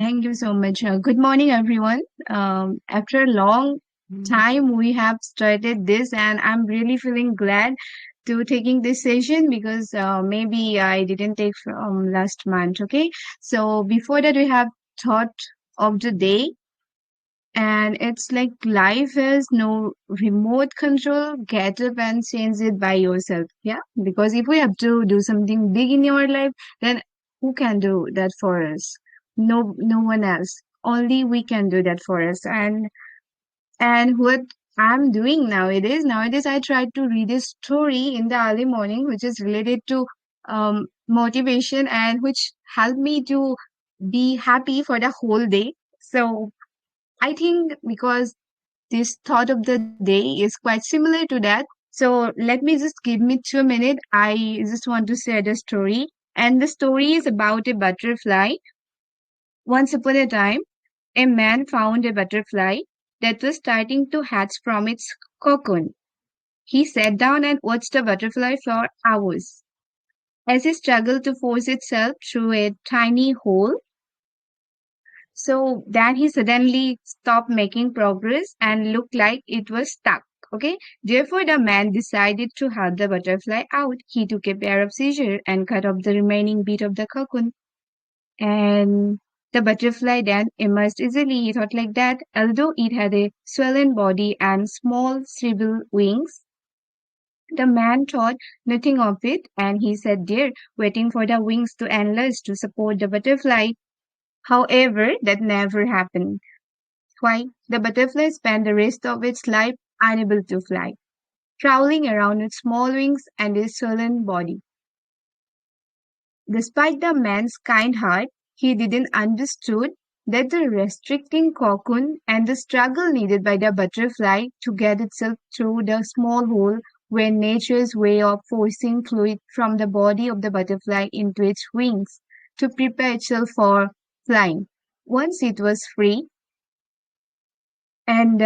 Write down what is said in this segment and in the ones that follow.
Thank you so much. Good morning, everyone. After a long time, we have started this, and I'm really feeling glad to taking this session because maybe I didn't take from last month. Okay, so before that, we have thought of the day, and it's like life has no remote control. Get up and change it by yourself. Yeah, because if we have to do something big in your life, then who can do that for us? No one else. Only we can do that for us. And what I'm doing nowadays, I try to read a story in the early morning, which is related to motivation and which helped me to be happy for the whole day. So I think because this thought of the day is quite similar to that. So let me just give me 2 minutes. I just want to share the story. And the story is about a butterfly. Once upon a time, a man found a butterfly that was starting to hatch from its cocoon. He sat down and watched the butterfly for hours. As it struggled to force itself through a tiny hole, so then he suddenly stopped making progress and looked like it was stuck. Okay. Therefore, the man decided to help the butterfly out. He took a pair of scissors and cut off the remaining bit of the cocoon. And the butterfly then emerged easily. He thought like that. Although it had a swollen body and small shriveled wings, the man thought nothing of it, and he sat there waiting for the wings to enlarge to support the butterfly. However, that never happened. Why? The butterfly spent the rest of its life unable to fly, crawling around with small wings and a swollen body. Despite the man's kind heart, he didn't understood that the restricting cocoon and the struggle needed by the butterfly to get itself through the small hole were nature's way of forcing fluid from the body of the butterfly into its wings to prepare itself for flying. Once it was free, and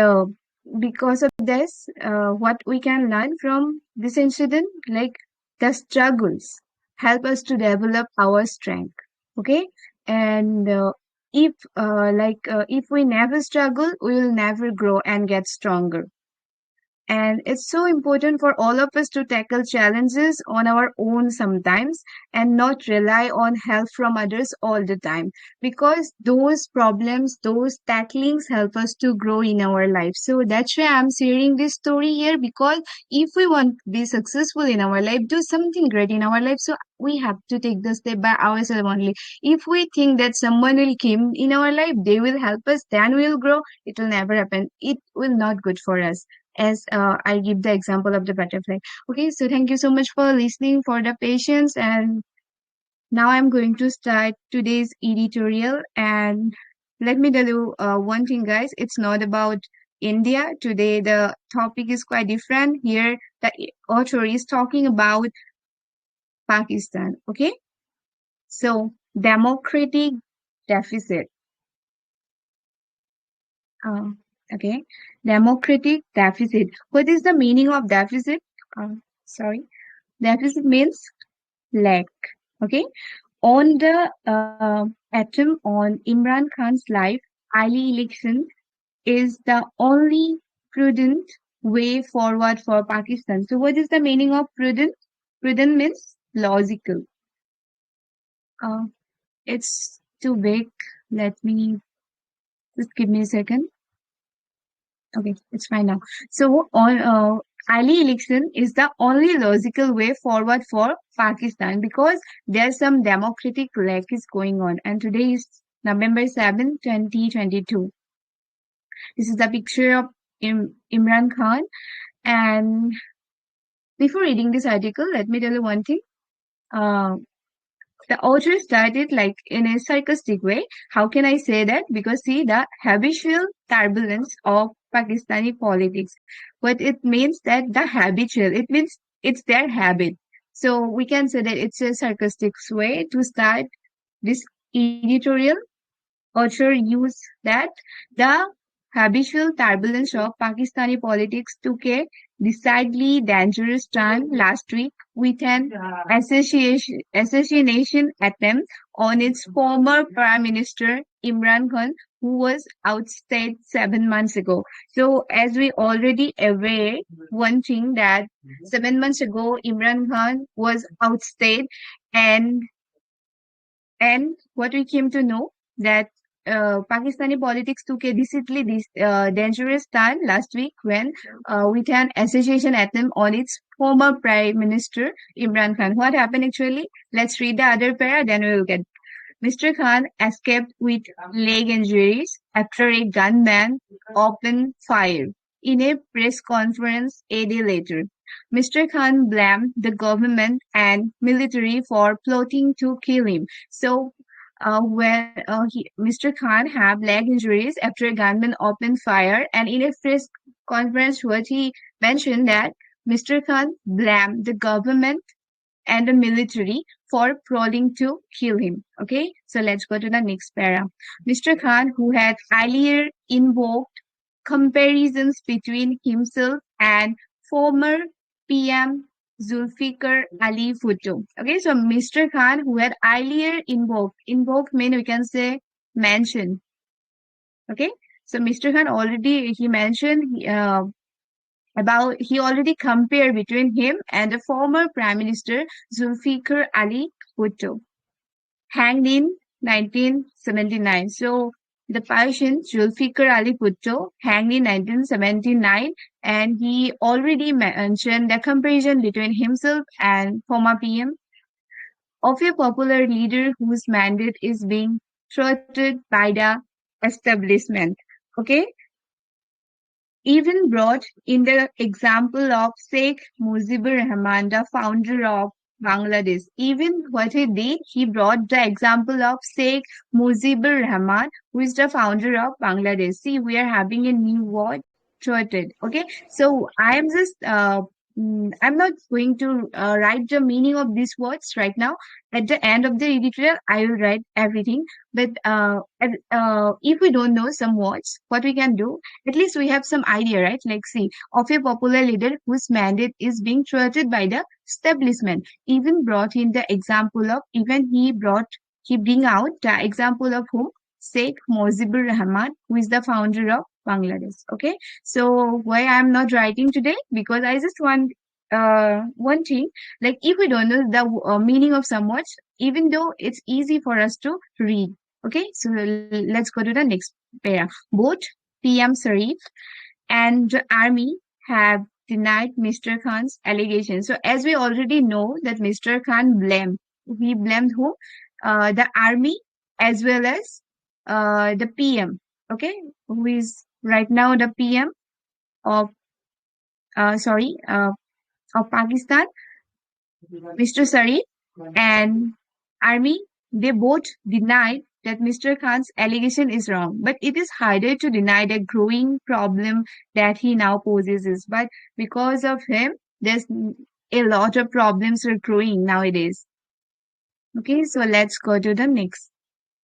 because of this, what we can learn from this incident, like the struggles, help us to develop our strength. Okay, and if we never struggle, we will never grow and get stronger. And it's so important for all of us to tackle challenges on our own sometimes and not rely on help from others all the time because those problems, those tacklings help us to grow in our life. So that's why I'm sharing this story here because if we want to be successful in our life, do something great in our life, so we have to take the step by ourselves only. If we think that someone will come in our life, they will help us, then we will grow, it will never happen. It will not good for us as I give the example of the butterfly. Okay, so thank you so much for listening, for the patience, and now I'm going to start today's editorial. And let me tell you one thing, guys. It's not about India today. The topic is quite different. Here, the author is talking about Pakistan. Okay, so democratic deficit. Uh, okay, democratic deficit. What is the meaning of deficit? Sorry. Deficit means lack. Okay. On the atom on Imran Khan's life, early election is the only prudent way forward for Pakistan. So, what is the meaning of prudent? Prudent means logical. Uh, it's too big. Let me just give me a second. Okay, it's fine now. So, on early election is the only logical way forward for Pakistan because there's some democratic lag is going on. And today is November 7, 2022. This is the picture of Imran Khan. And before reading this article, let me tell you one thing. Uh, the author started like in a sarcastic way. How can I say that? Because see the habitual turbulence of Pakistani politics. What it means that the habitual, it means it's their habit. So we can say that it's a sarcastic way to start this editorial. Author use that the habitual turbulence of Pakistani politics took a decidedly dangerous turn last week with an assassination attempt on its former Prime Minister Imran Khan, who was ousted 7 months ago. So, as we already aware, one thing that 7 months ago Imran Khan was ousted, and and what we came to know that Pakistani politics took a decidedly dangerous turn last week when, with an assassination attempt on its former Prime Minister Imran Khan. What happened actually? Let's read the other para, then we will get. Mr. Khan escaped with leg injuries after a gunman opened fire. In a press conference a day later, Mr. Khan blamed the government and military for plotting to kill him. So, Mr. Khan had leg injuries after a gunman opened fire, and in a press conference, what he mentioned that Mr. Khan blamed the government and the military for plotting to kill him. Okay, so let's go to the next para. Mr. Khan, who had earlier invoked comparisons between himself and former PM Zulfikar Ali Bhutto. Okay, so Mr. Khan, who had earlier invoked mean we can say mentioned. Okay, so Mr. Khan already he mentioned about he already compared between him and the former Prime Minister Zulfikar Ali Bhutto, hanged in 1979. So the person Zulfikar Ali Bhutto hanged in 1979, and he already mentioned the comparison between himself and former PM of a popular leader whose mandate is being thwarted by the establishment. Okay, even brought in the example of Sheikh Mujibur Rahman, the founder of Bangladesh. Even what he did, he brought the example of Sheikh Mujibur Rahman, who is the founder of Bangladesh. See, we are having a new word, thwarted. Okay, so I am just I'm not going to write the meaning of these words right now. At the end of the editorial, I will write everything. But if we don't know some words, what we can do, at least we have some idea, right? Like, see, of a popular leader whose mandate is being thwarted by the establishment. Even brought in the example of, even he bring out the example of whom? Sheikh Mujibur Rahman, who is the founder of Bangladesh. Okay, so why I'm not writing today? Because I just want one thing, like if we don't know the meaning of some words, even though it's easy for us to read. Okay, so let's go to the next pair. Both PM Sharif and the army have denied Mr. Khan's allegations. So as we already know that Mr. Khan he blamed who? The army as well as the PM. Okay, who is right now the PM of sorry of Pakistan, Mr. Sharif, and army. They both denied that Mr. Khan's allegation is wrong, but it is harder to deny the growing problem that he now possesses. But because of him, there's a lot of problems are growing nowadays. Okay, so let's go to the next.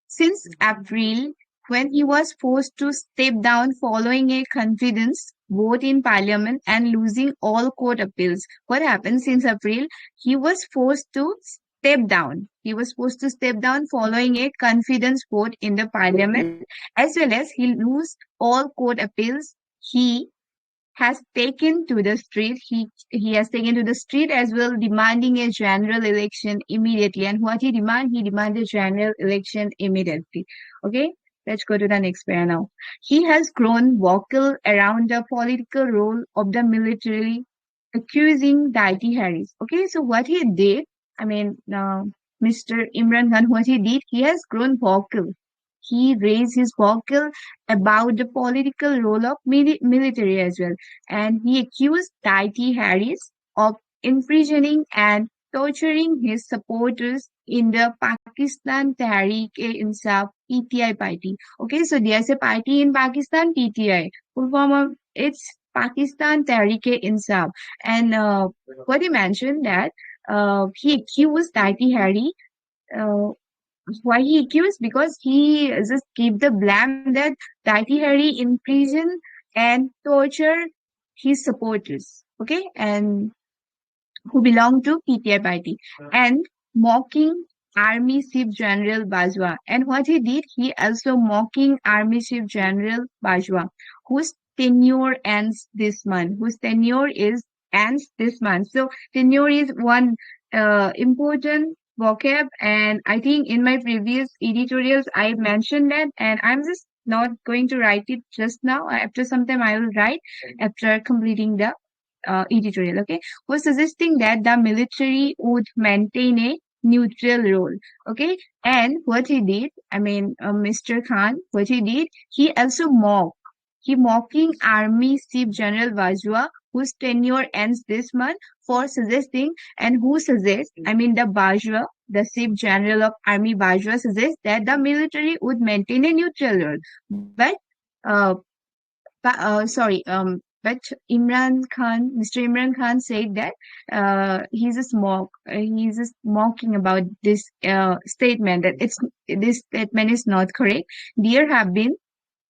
Since April, when he was forced to step down following a confidence vote in parliament and losing all court appeals. What happened since April? He was forced to step down. He was forced to step down following a confidence vote in the parliament, as well as he lose all court appeals. He has taken to the street. He has taken to the street as well, demanding a general election immediately. And what he demand? He demanded general election immediately. Okay, let's go to the next pair now. He has grown vocal around the political role of the military, accusing Daiti Harris. Okay, so what he did, I mean, Mr. Imran Khan, what he did, he has grown vocal. He raised his vocal about the political role of military as well. And he accused Daiti Harris of imprisoning and torturing his supporters in the Pakistan Tehreek-e-Insaf PTI party. Okay, so there's a party in Pakistan, PTI. Full form of it's Pakistan Tehreek-e-Insaf. And what he mentioned that he accused Daiti Harris uh, why he accused? Because he just keep the blame that Tati Hari in prison and torture his supporters, okay, and who belong to PTI party, and mocking Army Chief General Bajwa. And what he did, he also mocking Army Chief General Bajwa, whose tenure ends this month, whose tenure is ends this month. So tenure is one important vocab, and I think in my previous editorials I mentioned that, and I'm just not going to write it just now. After some time, I will write after completing the editorial, okay, was suggesting that the military would maintain a neutral role, okay, and what he did, I mean, Mr. Khan, what he did, he also he mocking Army Chief General Bajwa, whose tenure ends this month, for suggesting, and who suggests, I mean, the Bajwa, the Chief General of Army Bajwa suggests that the military would maintain a neutral role, but uh, but Mr. Imran Khan said that he's just mocking about this statement, that this statement is not correct. There have been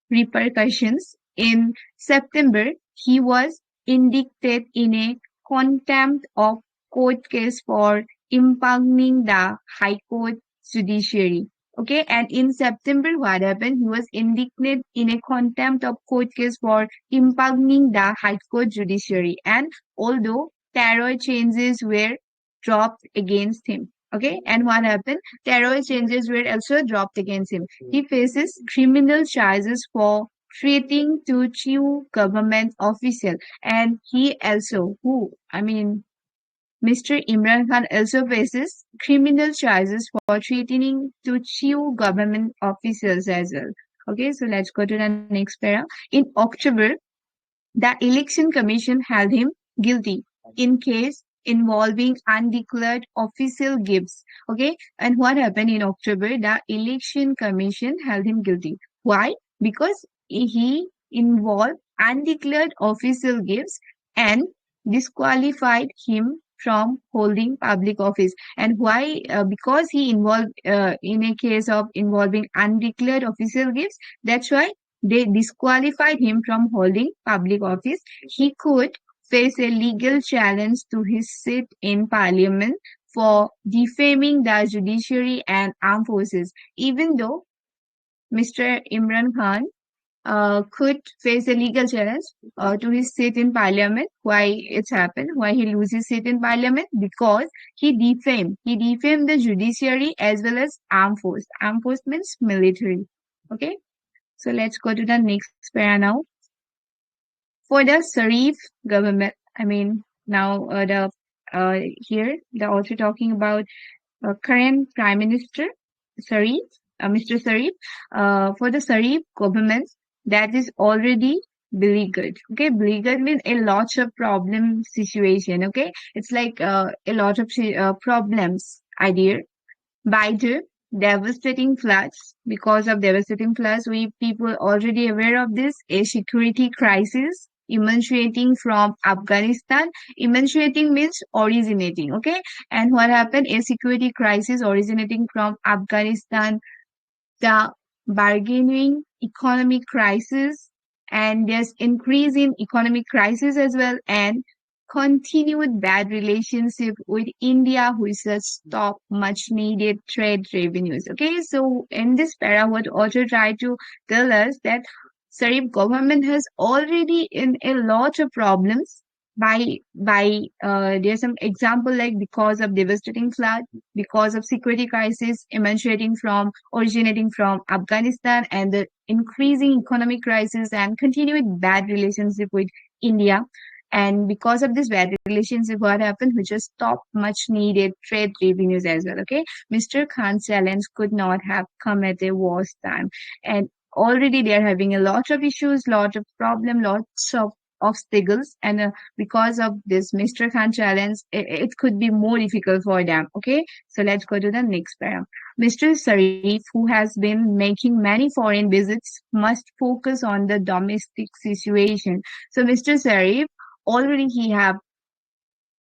repercussions. In September, he was indicted in a contempt of court case for impugning the High Court judiciary. Okay, and in September, what happened? He was indicted in a contempt of court case for impugning the High Court judiciary. And although terror charges were dropped against him, okay, and what happened? Terror charges were also dropped against him. He faces criminal charges for threatening to chew government official, and he also, who, I mean, Mr. Imran Khan also faces criminal charges for threatening to chew government officials as well. Okay, so let's go to the next para. In October, the Election Commission held him guilty in case involving undeclared official gifts. Okay, and what happened in October? The Election Commission held him guilty. Why? Because he involved undeclared official gifts and disqualified him from holding public office. And why? Because he involved in a case of involving undeclared official gifts. That's why they disqualified him from holding public office. He could face a legal challenge to his seat in parliament for defaming the judiciary and armed forces. Even though Mr. Imran Khan could face a legal challenge to his seat in parliament. Why it's happened? Why he loses seat in parliament? Because he defamed the judiciary as well as armed force. Armed force means military. Okay, so let's go to the next para now. For the Sharif government, I mean, now the here the author talking about current Prime Minister Sharif, Mr. Sharif, for the Sharif government that is already beleaguered. Okay, beleaguered means a lot of problem situation. Okay, it's like a lot of problems idea by the devastating floods. Because of devastating floods, we people already aware of this, a security crisis emanating from Afghanistan. Emanating means originating, okay? And what happened? A security crisis originating from Afghanistan, the bargaining economic crisis, and there's increase in economic crisis as well, and continued bad relationship with India, which has stopped much needed trade revenues. Okay, so in this para, what author tried to tell us that Sharif government has already in a lot of problems by there's some example like because of devastating flood, because of security crisis originating from Afghanistan, and the increasing economic crisis and continued bad relationship with India. And because of this bad relationship, what happened? Which has stopped much needed trade revenues as well. Okay, Mr. Khan's challenge could not have come at a worse time, and already they are having a lot of issues, lot of problem, lots of obstacles, and because of this Mr. Khan challenge, it could be more difficult for them. Okay, so let's go to the next para. Mr. Sharif, who has been making many foreign visits, must focus on the domestic situation. So Mr. Sharif already he have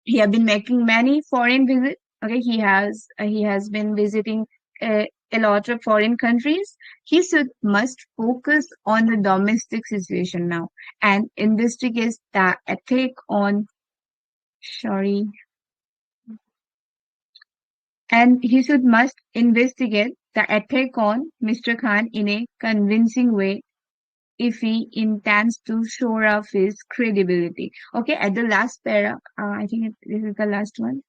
been making many foreign visits. Okay, he has been visiting a lot of foreign countries, he should must focus on the domestic situation now and investigate the attack on sorry and he should must investigate the attack on Mr. Khan in a convincing way if he intends to shore up his credibility. Okay, at the last para, I think this is the last one.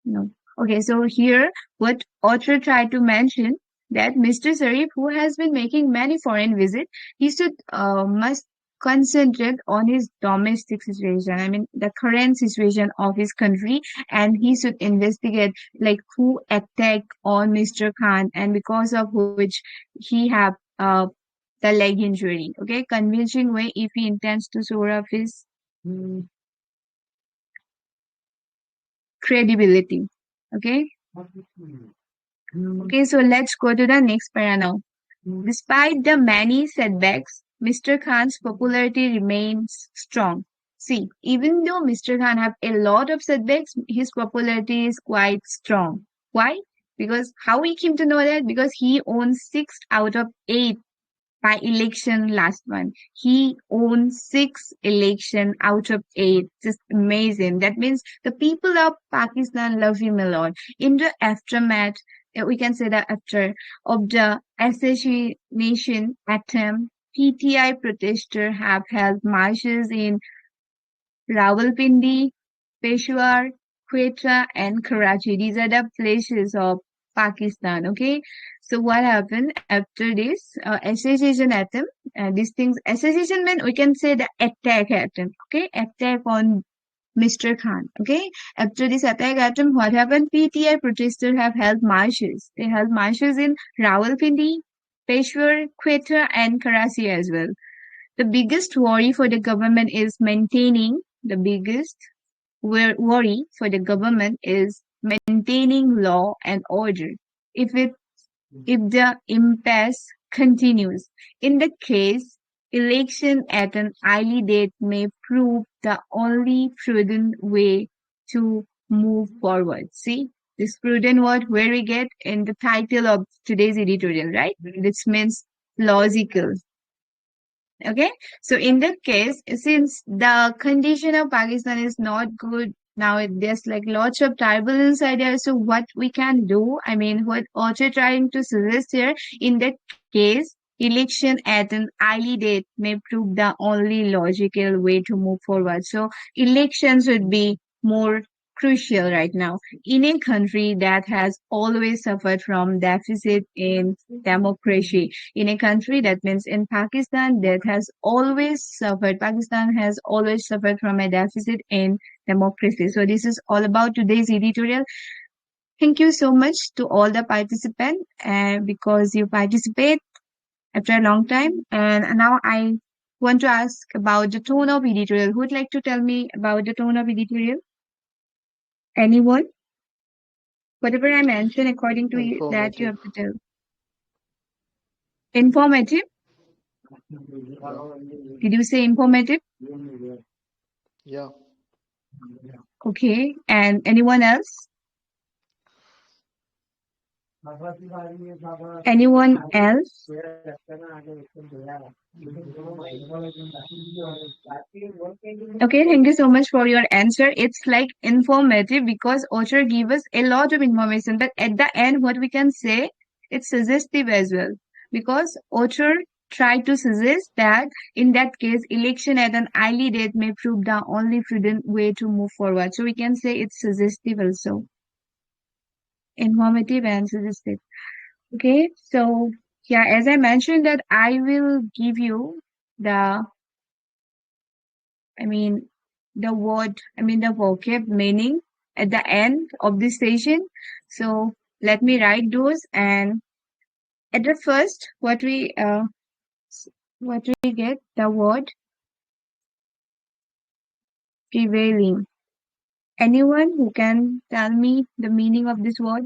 No. Okay, so here what author tried to mention that Mr. Sharif, who has been making many foreign visits, he should must concentrate on his domestic situation. I mean, the current situation of his country, and he should investigate like who attacked on Mr. Khan, and because of which he have the leg injury. Okay, convincing way if he intends to shore up his credibility. Okay. Okay, so let's go to the next para now. Despite the many setbacks, Mr. Khan's popularity remains strong. See, even though Mr. Khan have a lot of setbacks, his popularity is quite strong. Why? Because how we came to know that? Because he owns 6 out of 8 by election last one. He owns 6 election out of 8. Just amazing. That means the people of Pakistan love him a lot. In the aftermath, we can say that after of the assassination attempt, PTI protesters have held marches in Rawalpindi, Peshawar, Quetta, and Karachi. These are the places of Pakistan. Okay, so what happened after this assassination attempt? These things, assassination mean we can say the attack attempt. Okay, attack on Mr. Khan. Okay, after this attack attempt, what happened? PTI protesters have held marches. They held marches in Rawalpindi, Peshawar, Quetta, and Karachi as well. The biggest worry for the government is maintaining the biggest worry for the government is maintaining law and order. If it if the impasse continues, in the case, election at an early date may prove the only prudent way to move forward. See, this prudent word where we get in the title of today's editorial, right? This means logical. Okay, so in that case, since the condition of Pakistan is not good now, there's like lots of turbulence idea. So what we can do, I mean, what author trying to suggest here, in that case, election at an early date may prove the only logical way to move forward. So elections would be more crucial right now in a country that has always suffered from deficit in democracy, in a country that means in Pakistan that has always suffered. Pakistan has always suffered from a deficit in democracy. So this is all about today's editorial. Thank you so much to all the participants because you participate after a long time. And now I want to ask about the tone of editorial. Who would like to tell me about the tone of editorial? Anyone? Whatever I mentioned according to you, that you Informative. have to tell. Informative? Yeah. Did you say informative? Yeah. Okay. And anyone else? Anyone else? Okay, thank you so much for your answer. It's like informative because author give us a lot of information, but at the end, what we can say, it's suggestive as well. Because author tried to suggest that in that case, election at an early date may prove the only prudent way to move forward. So we can say it's suggestive also, informative and suggestive. Okay, so yeah, as I mentioned that I will give you the, I mean, the word, I mean, the vocab meaning at the end of this session. So let me write those. And at the first, what we get the word prevailing. Anyone who can tell me the meaning of this word?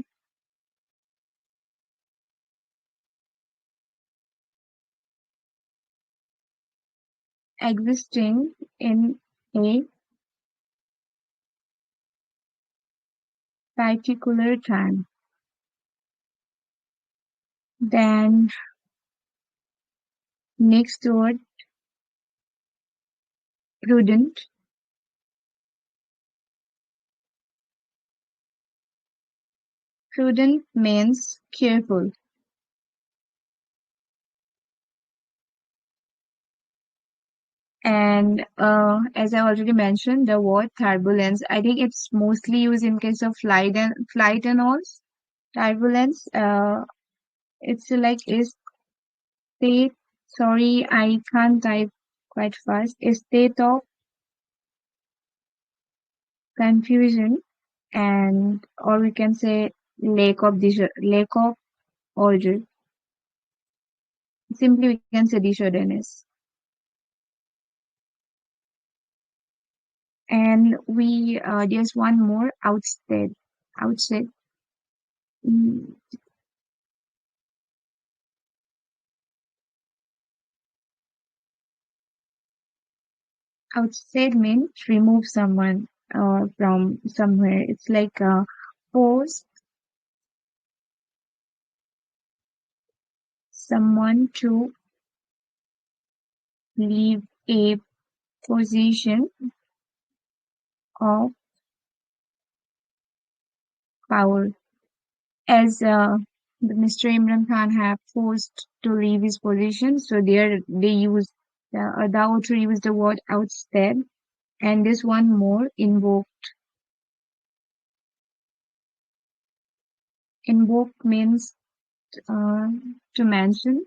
Existing in a particular time. Then next word, prudent. Prudent means careful. And as I already mentioned, the word turbulence, I think it's mostly used in case of flight and all. Turbulence, it's like a state, sorry, I can't type quite fast, a state of confusion and, or we can say lack of order. Simply we can say disorderness. And we, there's one more outside. Outside. Mm, outside means remove someone from somewhere. It's like force someone to leave a position of power. As the Mr. Imran Khan have forced to leave his position, so there they use the author used the word ousted, and this one more invoke means uh, to mention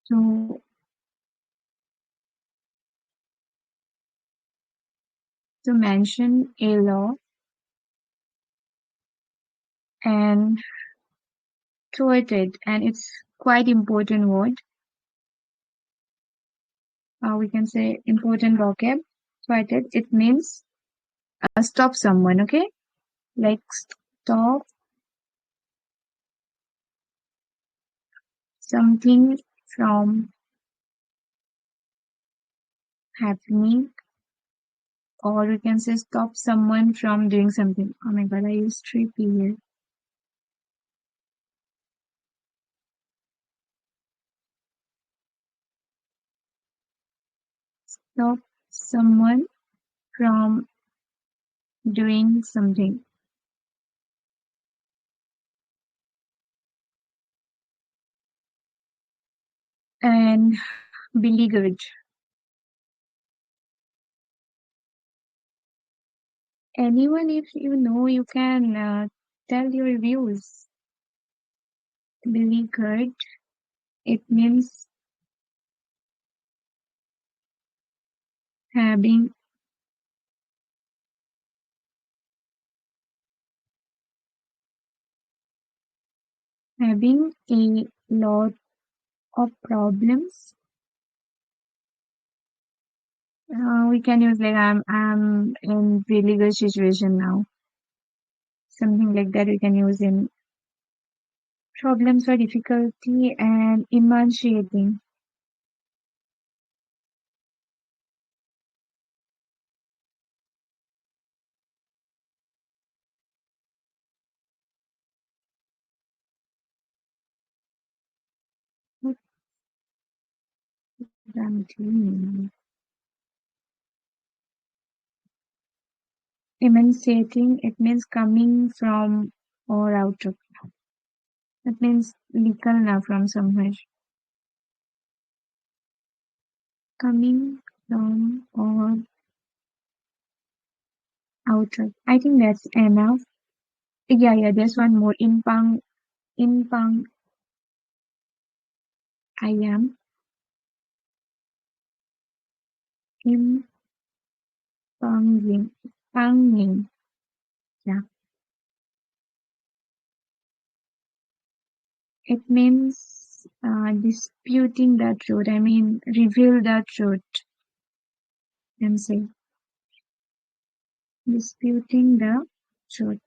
to mention a law and thwarted, and it's quite important word. We can say important vocab. Thwarted. It means stop someone. Okay, like stop something from happening, or we can say stop someone from doing something. Oh my god, I used trippy here. Stop someone from doing something. And beleaguered. Anyone, if you know, you can tell your views. Beleaguered, it means having a lot of problems. We can use like I'm in really good situation now. Something like that we can use in problems or difficulty and emancipating. What I'm doing. Emancipating, it means coming from or out of. That means निकलना from somewhere. Coming from or out of. I think that's enough. Yeah, there's one more. In pang, I am. Impanging. Panging. Yeah. It means disputing the truth. I mean, reveal the truth and say disputing the truth.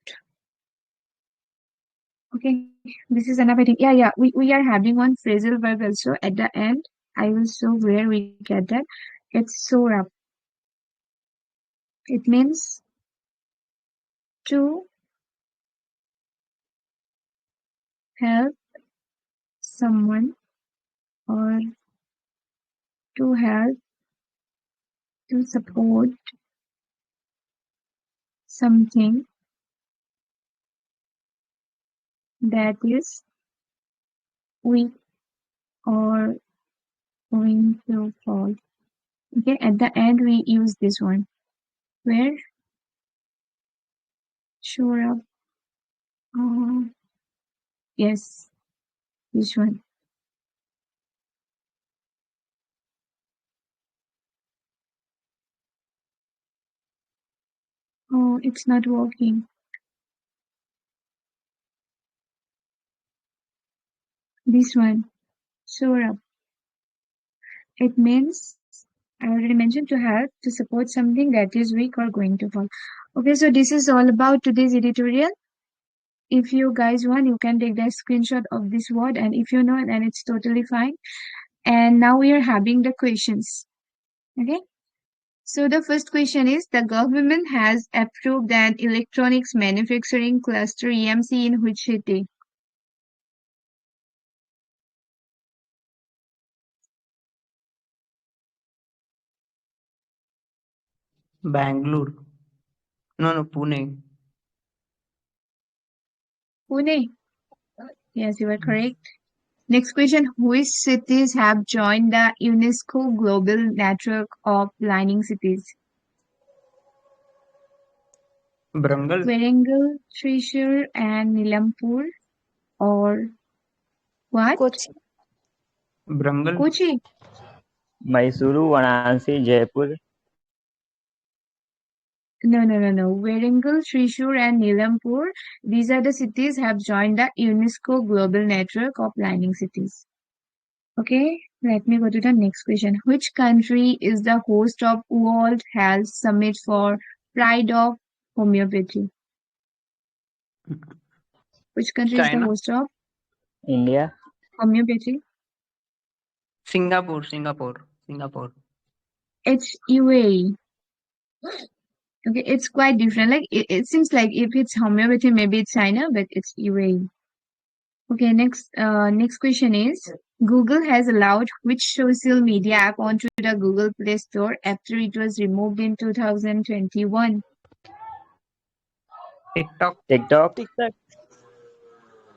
Okay, this is enough. I think. Yeah. We are having one phrasal verb also at the end. I will show where we get that. It's so up. It means to help someone or to help to support something that is weak or going to fall. Okay, at the end we use this one where shore up. Uh, yes, this one. Oh, it's not working. This one, shore up. It means I already mentioned to help to support something that is weak or going to fall. Okay, so this is all about today's editorial. If you guys want, you can take the screenshot of this word, and if you know, then it's totally fine. And now we are having the questions. Okay. So the first question is the government has approved an electronics manufacturing cluster EMC in which city? Bangalore. No, Pune. Pune. Yes, you are correct. Next question, which cities have joined the UNESCO Global Network of Lining Cities? Brangal. Warangal, Thrissur, and Nilampur, or what? Kochi. Brangal. Kochi? Mysuru, Varanasi, Jaipur. No. Warangal, Thrissur, and Nilampur, these are the cities have joined the UNESCO Global Network of Lining Cities. Okay, let me go to the next question. Which country is the host of World Health Summit for Pride of Homeopathy? Which country is the China. host of India. homeopathy? Singapore. It's UAE. Okay, it's quite different. Like it seems like if it's homeopathy, maybe it's China, but it's UAE. Okay, next question is Google has allowed which social media app onto the Google Play Store after it was removed in 2021? TikTok. TikTok. TikTok.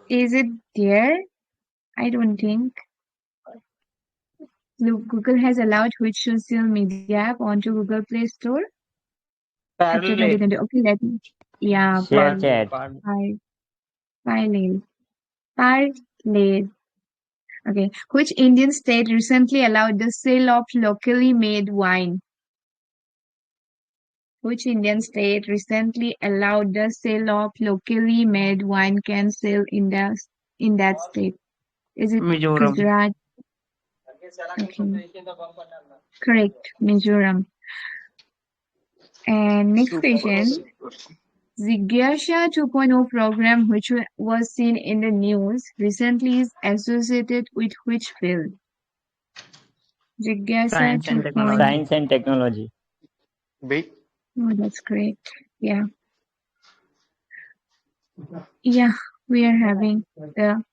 Is it there? I don't think. Look, Google has allowed which social media app onto Google Play Store after Parallel. 2020. Okay, let me. Yeah, Share Parallel. chat. Parallel. Parallel. Okay. Which Indian state recently allowed the sale of locally made wine? Which Indian state recently allowed the sale of locally made wine can sell in that state? Is it Mizoram. Gujarat? Okay. Correct. Mizoram. And next question. Jigyasha 2.0 program, which was seen in the news, recently is associated with which field? Jigyasa Science and 2.0. technology. Science and technology. B. Oh, that's great. Yeah. Yeah, we are having the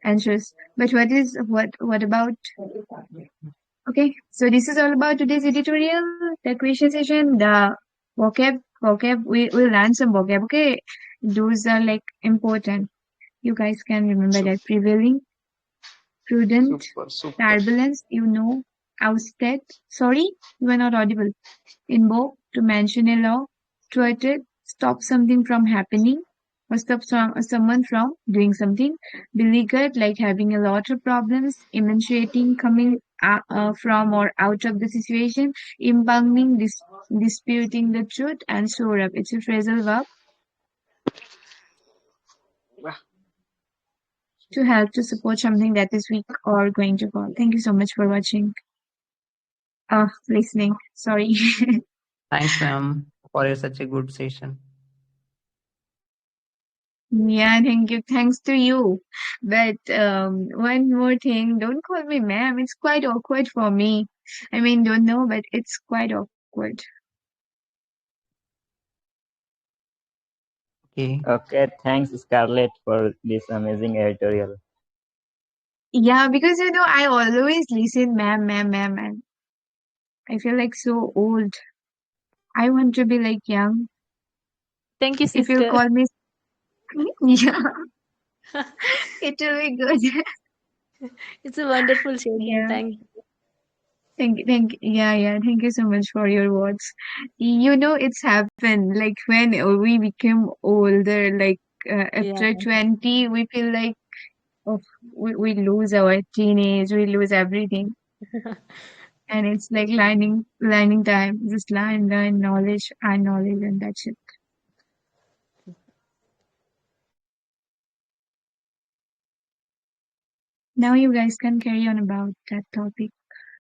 answers. But what about? Okay, so this is all about today's editorial, the question session, the vocab. We'll learn some vocab. Okay, those are like important. You guys can remember that prevailing, prudent, Super. turbulence. Ousted. Sorry, you are not audible. Invoke, to mention a law. Thwarted, stop something from happening or stop someone from doing something. Beleaguered, like having a lot of problems. Emancipating, coming from or out of the situation. Impugning, disputing the truth. And shore up. It's a phrasal verb to help to support something that is weak or going to fall. Thank you so much for watching. Listening. Sorry. Thanks, ma'am, for such a good session. Yeah, thank you. Thanks to you. But one more thing, don't call me ma'am. It's quite awkward for me. I mean, don't know, but it's quite awkward. Okay. Okay, thanks Scarlett for this amazing editorial. Yeah, because I always listen, ma'am, ma'am, ma'am, ma'am. I feel like so old. I want to be like young. Thank you, If you sister. call me, yeah, it will be good. It's a wonderful session. Yeah. Thank you. Yeah, thank you so much for your words. It's happened like when we became older, like Yeah. after 20, we feel like, oh, we lose our teenage, we lose everything. And it's like learning time, just learn knowledge and knowledge, and that's it. Now you guys can carry on about that topic.